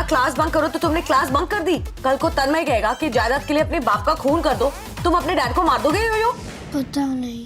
Class bunk करो तो तुमने क्लास बंक कर दी। कल को तन्मय कहेगा कि जायदाद के लिए अपने बाप का खून कर दो, तुम अपने डैड को मार दोगे यो? पता नहीं।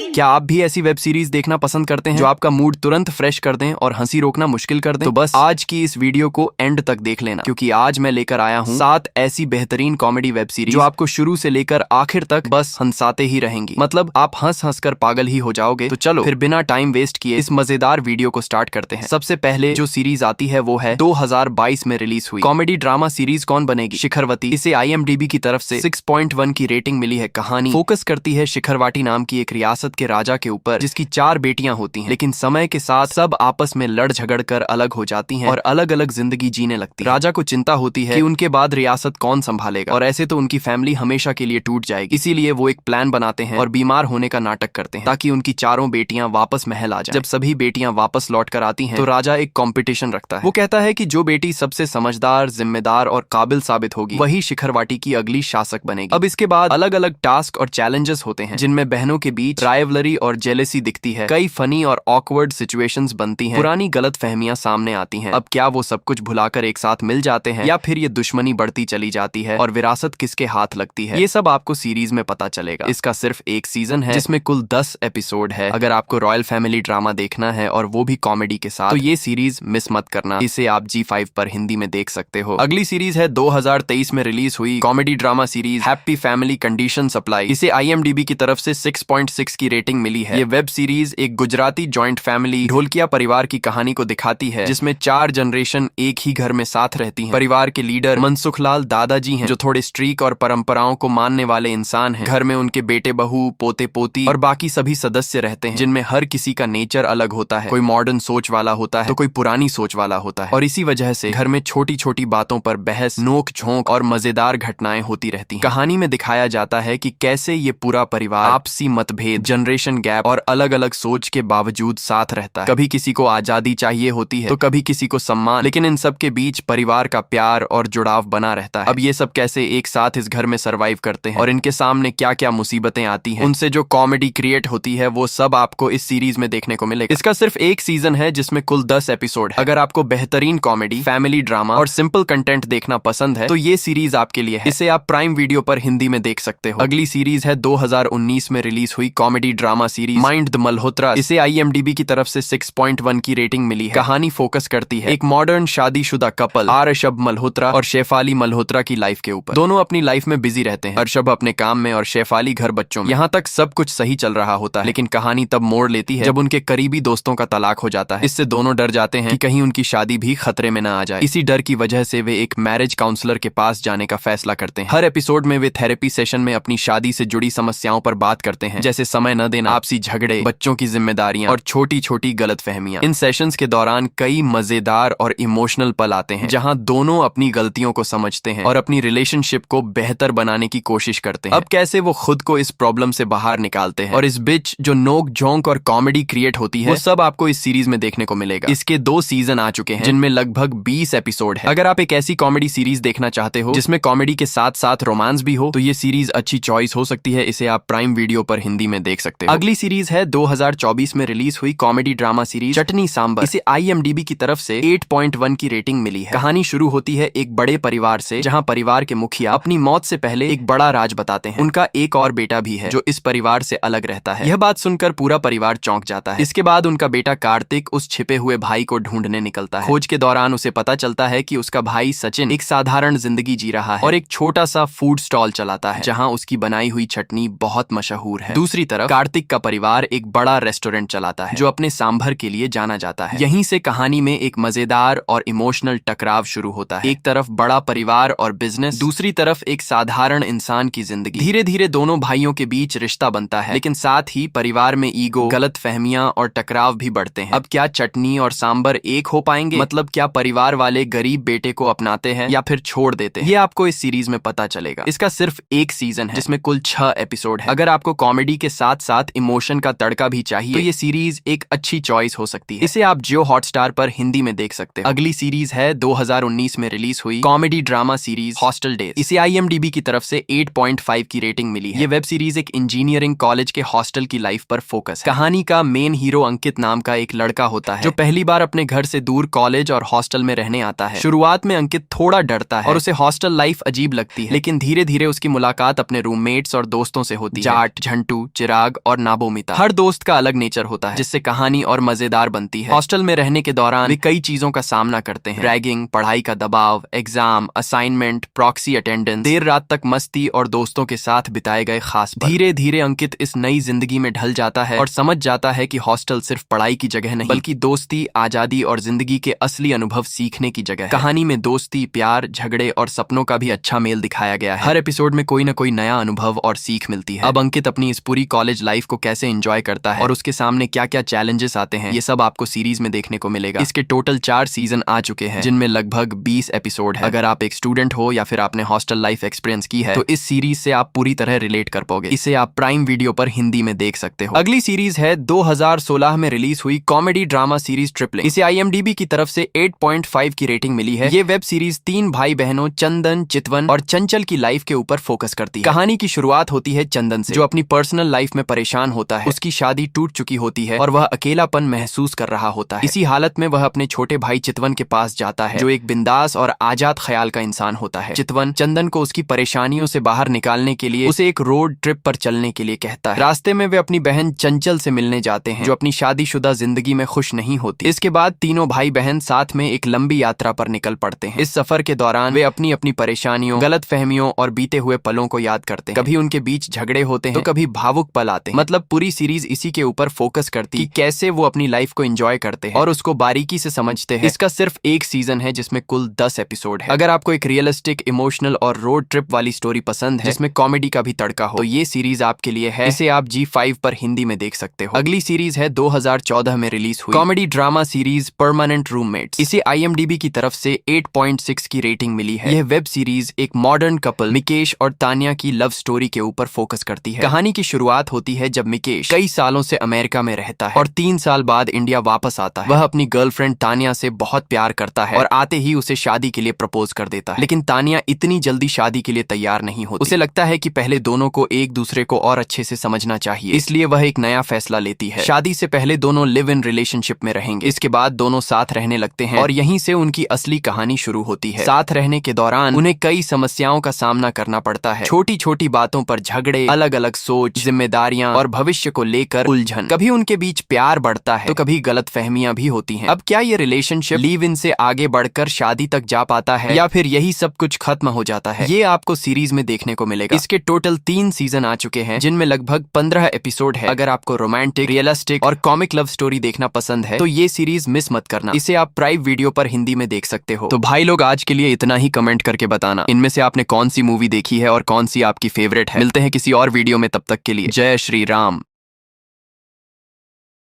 क्या आप भी ऐसी वेब सीरीज देखना पसंद करते हैं जो आपका मूड तुरंत फ्रेश कर दें और हंसी रोकना मुश्किल कर दें? तो बस आज की इस वीडियो को एंड तक देख लेना, क्योंकि आज मैं लेकर आया हूँ 7 ऐसी बेहतरीन कॉमेडी वेब सीरीज जो आपको शुरू से लेकर आखिर तक बस हंसाते ही रहेंगी। मतलब आप हंस हंस कर पागल ही हो जाओगे। तो चलो फिर बिना टाइम वेस्ट किए इस मजेदार वीडियो को स्टार्ट करते हैं। सबसे पहले जो सीरीज आती है वो है 2022 में रिलीज हुई कॉमेडी ड्रामा सीरीज कौन बनेगी शिखरवती। इसे IMDb की तरफ से 6.1 की रेटिंग मिली है। कहानी फोकस करती है शिखरवाटी नाम की एक रियासत के राजा के ऊपर, जिसकी 4 बेटियां होती हैं, लेकिन समय के साथ सब आपस में लड़ झगड़ कर अलग हो जाती हैं और अलग अलग जिंदगी जीने लगती हैं। राजा को चिंता होती है कि उनके बाद रियासत कौन संभालेगा, और ऐसे तो उनकी फैमिली हमेशा के लिए टूट जाएगी। इसीलिए वो एक प्लान बनाते हैं और बीमार होने का नाटक करते हैं ताकि उनकी चारों बेटियां वापस महल आ जाएं। जब सभी बेटियां वापस लौट कर आती हैं तो राजा एक कंपटीशन रखता है। वो कहता है कि जो बेटी सबसे समझदार, जिम्मेदार और काबिल साबित होगी वही शिखरवाटी की अगली शासक बनेगी। अब इसके बाद अलग अलग टास्क और चैलेंजेस होते हैं, जिनमें बहनों के बीच राइवलरी और जेलेसी दिखती है। कई फनी और ऑकवर्ड सिचुएशंस बनती हैं, पुरानी गलत फहमियां सामने आती हैं। अब क्या वो सब कुछ भुलाकर एक साथ मिल जाते हैं, या फिर ये दुश्मनी बढ़ती चली जाती है और विरासत किसके हाथ लगती है, ये सब आपको सीरीज में पता चलेगा। इसका सिर्फ एक सीजन है जिसमें कुल 10 एपिसोड है। अगर आपको रॉयल फैमिली ड्रामा देखना है और वो भी कॉमेडी के साथ, तो ये सीरीज मिस मत करना। इसे आप G5 पर हिंदी में देख सकते हो। अगली सीरीज है 2023 में रिलीज हुई comedy drama series happy family condition supply. इसे IMDb की तरफ से 6.6 की रेटिंग मिली है। ये वेब सीरीज एक गुजराती जॉइंट फैमिली ढोलकिया परिवार की कहानी को दिखाती है, जिसमें 4 जनरेशन एक ही घर में साथ रहती हैं। परिवार के लीडर मनसुखलाल दादाजी हैं, जो थोड़े स्ट्रीक और परंपराओं को मानने वाले इंसान हैं। घर में उनके बेटे बहू, पोते पोती और बाकी सभी सदस्य रहते हैं, जिनमें हर किसी का नेचर अलग होता है। कोई मॉडर्न सोच वाला होता है तो कोई पुरानी सोच वाला होता है, और इसी वजह से घर में छोटी छोटी बातों पर बहस, नोक झोंक और मजेदार घटनाएं होती रहती हैं। कहानी में दिखाया जाता है कि कैसे ये पूरा परिवार आपसी मतभेद, जनरेशन गैप और अलग अलग सोच के बावजूद साथ रहता है। कभी किसी को आजादी चाहिए होती है तो कभी किसी को सम्मान, लेकिन इन सब के बीच परिवार का प्यार और जुड़ाव बना रहता है। अब ये सब कैसे एक साथ इस घर में सरवाइव करते हैं और इनके सामने क्या क्या मुसीबतें आती हैं, उनसे जो कॉमेडी क्रिएट होती है, वो सब आपको इस सीरीज में देखने को मिलेगा। इसका सिर्फ एक सीजन है जिसमें कुल 10 एपिसोड है। अगर आपको बेहतरीन कॉमेडी, फैमिली ड्रामा और सिंपल कंटेंट देखना पसंद है तो ये सीरीज आपके लिए है। इसे आप प्राइम वीडियो पर हिंदी में देख सकते हो। अगली सीरीज है 2019 में रिलीज हुई comedy drama series mind the Malhotra. इसे IMDb की तरफ से 6.1 की रेटिंग मिली है। कहानी फोकस करती है एक मॉडर्न शादीशुदा कपल अर्शब मल्होत्रा और शेफाली मल्होत्रा की लाइफ के ऊपर। दोनों अपनी लाइफ में बिजी रहते हैं, अर्शब अपने काम में और शेफाली घर बच्चों में। यहाँ तक सब कुछ सही चल रहा होता है, लेकिन कहानी तब मोड़ लेती है जब उनके करीबी दोस्तों का तलाक हो जाता है। इससे दोनों डर जाते हैं कि कहीं उनकी शादी भी खतरे में न आ जाए। इसी डर की वजह से वे एक मैरिज काउंसलर के पास जाने का फैसला करते हैं। हर एपिसोड में वे थेरेपी सेशन में अपनी शादी से जुड़ी समस्याओं पर बात करते हैं, जैसे समय न देना, आपसी झगड़े, बच्चों की जिम्मेदारियां और छोटी छोटी गलतफहमियां। इन सेशंस के दौरान कई मजेदार और इमोशनल पल आते हैं, जहां दोनों अपनी गलतियों को समझते हैं और अपनी रिलेशनशिप को बेहतर बनाने की कोशिश करते हैं। अब कैसे वो खुद को इस प्रॉब्लम से बाहर निकालते हैं और इस बीच जो नोक झोंक और कॉमेडी क्रिएट होती है, वो सब आपको इस सीरीज में देखने को मिलेगा। इसके 2 सीजन आ चुके हैं, जिनमें लगभग 20 एपिसोड है। अगर आप एक ऐसी कॉमेडी सीरीज देखना चाहते हो जिसमें कॉमेडी के साथ साथ रोमांस भी हो, तो ये सीरीज अच्छी चॉइस हो सकती है। इसे आप प्राइम वीडियो पर हिंदी में देख सकते हो। अगली सीरीज है 2024 में रिलीज हुई कॉमेडी ड्रामा सीरीज चटनी सांबर। इसे IMDb की तरफ से 8.1 की रेटिंग मिली है। कहानी शुरू होती है एक बड़े परिवार से, जहां परिवार के मुखिया अपनी मौत से पहले एक बड़ा राज बताते हैं। उनका एक और बेटा भी है जो इस परिवार से अलग रहता है। यह बात सुनकर पूरा परिवार चौंक जाता है। इसके बाद उनका बेटा कार्तिक उस छिपे हुए भाई को ढूंढने निकलता है। खोज के दौरान उसे पता चलता है कि उसका भाई सचिन एक साधारण जिंदगी जी रहा है और एक छोटा सा फूड स्टॉल चलाता है, जहां उसकी बनाई हुई चटनी बहुत मशहूर है। दूसरी तरफ कार्तिक का परिवार एक बड़ा रेस्टोरेंट चलाता है जो अपने सांभर के लिए जाना जाता है। यहीं से कहानी में एक मजेदार और इमोशनल टकराव शुरू होता है। एक तरफ बड़ा परिवार और बिजनेस, दूसरी तरफ एक साधारण इंसान की जिंदगी। धीरे धीरे दोनों भाइयों के बीच रिश्ता बनता है, लेकिन साथ ही परिवार में ईगो, गलत फहमियां और टकराव भी बढ़ते हैं। अब क्या चटनी और सांबर एक हो पाएंगे? मतलब क्या परिवार वाले गरीब बेटे को अपनाते हैं या फिर छोड़ देते हैं? ये आपको इस सीरीज में पता चलेगा। इसका सिर्फ एक सीजन है जिसमें कुल 6 एपिसोड है। अगर आपको कॉमेडी के साथ साथ इमोशन का तड़का भी चाहिए तो ये सीरीज एक अच्छी चॉइस हो सकती है। इसे आप जियो हॉटस्टार पर हिंदी में देख सकते हो। अगली सीरीज है 2019 में रिलीज हुई comedy drama series hostel days. इसे IMDb की तरफ से 8.5 की रेटिंग मिली है। ये वेब सीरीज एक इंजीनियरिंग कॉलेज के हॉस्टल की लाइफ पर फोकस है। कहानी का मेन हीरो अंकित नाम का एक लड़का होता है जो पहली बार अपने घर से दूर कॉलेज और हॉस्टल में रहने आता है। शुरुआत में अंकित थोड़ा डरता है और उसे हॉस्टल लाइफ अजीब लगती है, लेकिन धीरे धीरे उसकी मुलाकात अपने रूममेट्स और दोस्तों से होती है। जाट, झंटू, चिराग और नाबोमिता। हर दोस्त का अलग नेचर होता है जिससे कहानी और मजेदार बनती है। हॉस्टल में रहने के दौरान वे कई चीजों का सामना करते हैं। रैगिंग, पढ़ाई का दबाव, एग्जाम, असाइनमेंट, प्रॉक्सी अटेंडेंस, देर रात तक मस्ती और दोस्तों के साथ बिताए गए खास पल। धीरे धीरे अंकित इस नई जिंदगी में ढल जाता है और समझ जाता है कि हॉस्टल सिर्फ पढ़ाई की जगह नहीं बल्कि दोस्ती, आजादी और जिंदगी के असली अनुभव सीखने की जगह है। कहानी में दोस्ती, प्यार, झगड़े और सपनों का भी अच्छा मेल दिखाया गया है। हर एपिसोड में कोई ना कोई नया अनुभव और सीख मिलती है। अब अंकित अपनी इस पूरी कॉलेज लाइफ को कैसे एंजॉय करता है और उसके सामने क्या क्या चैलेंजेस आते हैं, ये सब आपको सीरीज में देखने को मिलेगा। इसके टोटल 4 सीजन आ चुके हैं जिनमें लगभग 20 एपिसोड है। अगर आप एक स्टूडेंट हो या फिर आपने हॉस्टल लाइफ एक्सपीरियंस की है तो इस सीरीज से आप पूरी तरह रिलेट कर पाओगे। इसे आप प्राइम वीडियो पर हिंदी में देख सकते हो। अगली सीरीज है 2016 में रिलीज हुई कॉमेडी ड्रामा सीरीज ट्रिपलिंग। इसे IMDb की तरफ से 8.5 की रेटिंग मिली है। ये वेब सीरीज 3 भाई बहनों चंदन, चितवन और चंचल की लाइफ के ऊपर फोकस करती है। कहानी की शुरुआत होती है चंदन से, जो अपनी पर्सनल लाइफ में परेशान होता है। उसकी शादी टूट चुकी होती है और वह अकेलापन महसूस कर रहा होता है। इसी हालत में वह अपने छोटे भाई चितवन के पास जाता है जो एक बिंदास और आजाद ख्याल का इंसान होता है। चितवन चंदन को उसकी परेशानियों से बाहर निकालने के लिए उसे एक रोड ट्रिप पर चलने के लिए कहता है। रास्ते में वे अपनी बहन चंचल से मिलने जाते हैं जो अपनी शादीशुदा जिंदगी में खुश नहीं होती। इसके बाद तीनों भाई बहन साथ में एक लंबी यात्रा पर निकल पड़ते हैं। इस सफर के दौरान वे अपनी अपनी परेशानियों, गलत फहमियों और बीते हुए पलों को याद करते हैं। कभी उनके बीच झगड़े होते हैं तो कभी भावुक पल आते हैं। मतलब पूरी सीरीज इसी के ऊपर फोकस करती है कि कैसे वो अपनी लाइफ को एंजॉय करते हैं और उसको बारीकी से समझते हैं। इसका सिर्फ एक सीजन है जिसमें कुल 10 एपिसोड है। अगर आपको एक रियलिस्टिक, इमोशनल और रोड ट्रिप वाली स्टोरी पसंद है जिसमें कॉमेडी का भी तड़का हो तो ये सीरीज आपके लिए है। इसे आप G5 पर हिंदी में देख सकते हो। अगली सीरीज है 2014 में रिलीज हुई comedy drama series permanent roommates. इसे IMDb की तरफ से 8.6 की रेटिंग मिली है। यह वेब सीरीज एक मॉडर्न कपल मिकेश और तान्या की लव स्टोरी के ऊपर फोकस करती है। कहानी की शुरुआत होती है जब मिकेश कई सालों से अमेरिका में रहता है और 3 साल बाद इंडिया वापस आता है। वह अपनी गर्लफ्रेंड तान्या से बहुत प्यार करता है और आते ही उसे शादी के लिए प्रपोज कर देता है, लेकिन तान्या इतनी जल्दी शादी के लिए तैयार नहीं होती। उसे लगता है कि पहले दोनों को एक दूसरे को और अच्छे से समझना चाहिए, इसलिए वह एक नया फैसला लेती है। शादी से पहले दोनों लिव इन रिलेशनशिप में रहेंगे। इसके बाद दोनों साथ रहने लगते हैं और यहीं से उनकी असली कहानी शुरू होती है। साथ रहने के दौरान उन्हें कई समस्याओं का सामना करना पड़ता है। छोटी छोटी बातों पर झगड़े, अलग अलग सोच, जिम्मेदारियां और भविष्य को लेकर उलझन। कभी उनके बीच प्यार बढ़ता है तो कभी गलतफहमियां भी होती हैं। अब क्या ये रिलेशनशिप लिव इन से आगे बढ़कर शादी तक जा पाता है या फिर यही सब कुछ खत्म हो जाता है, ये आपको सीरीज में देखने को मिलेगा। इसके टोटल 3 सीजन आ चुके हैं जिनमें लगभग 15 एपिसोड है। अगर आपको रोमांटिक, रियलिस्टिक और कॉमिक लव स्टोरी देखना पसंद है तो ये सीरीज मिस मत करना। इसे आप प्राइम वीडियो पर हिंदी में देख सकते हो। तो भाई लोग, आज के लिए इतना ही। कमेंट करके बताना इनमें से आपने कौन सी मूवी देखी है और कौन सी आपकी फेवरेट है। मिलते हैं किसी और वीडियो में, तब तक के लिए जय श्री राम।